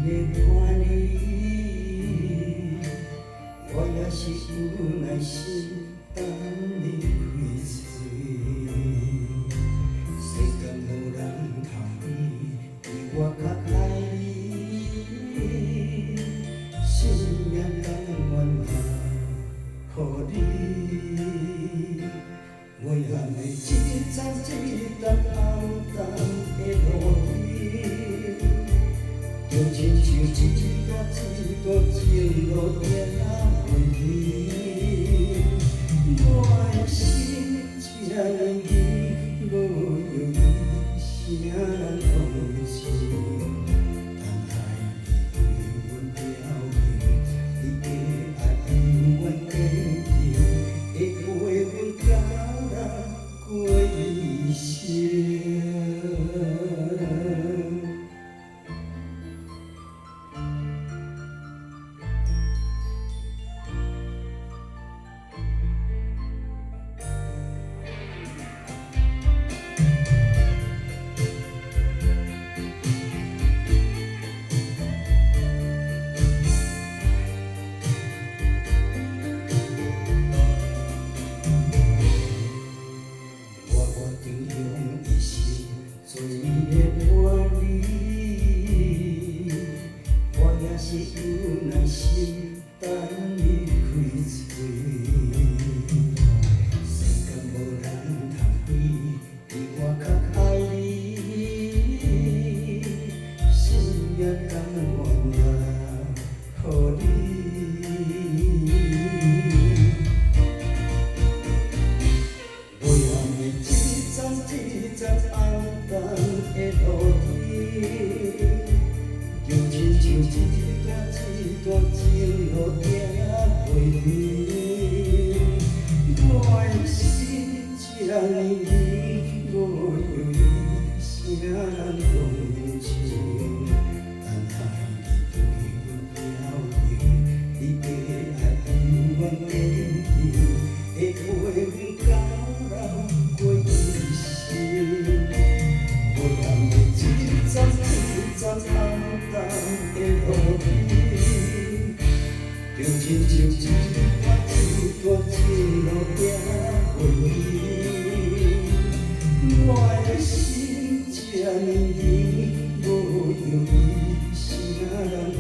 的看你，我也是有耐心等你开嘴。世间无人通比我较爱你，生命甘愿予你。我也会一站一站红灯的路边，就亲像一段一段情路行回味。我的心这样易，无有一声同情。但爱你为阮表现，你的爱永远坚定，会陪阮到老过一生。做你的伴侣，我也是有耐心等你开嘴。世间无人通比我较爱你，心也甘愿予你。我也会一站一站红灯的路边，就亲像一段一段情路行回味。我的心这样易，无有一声同情。但爱你对阮表现，你的爱永远坚定，会陪阮到老过一生。我也会一站一站红灯的路边，就亲像一段一段情路行回味。我的心这样易，无有一声。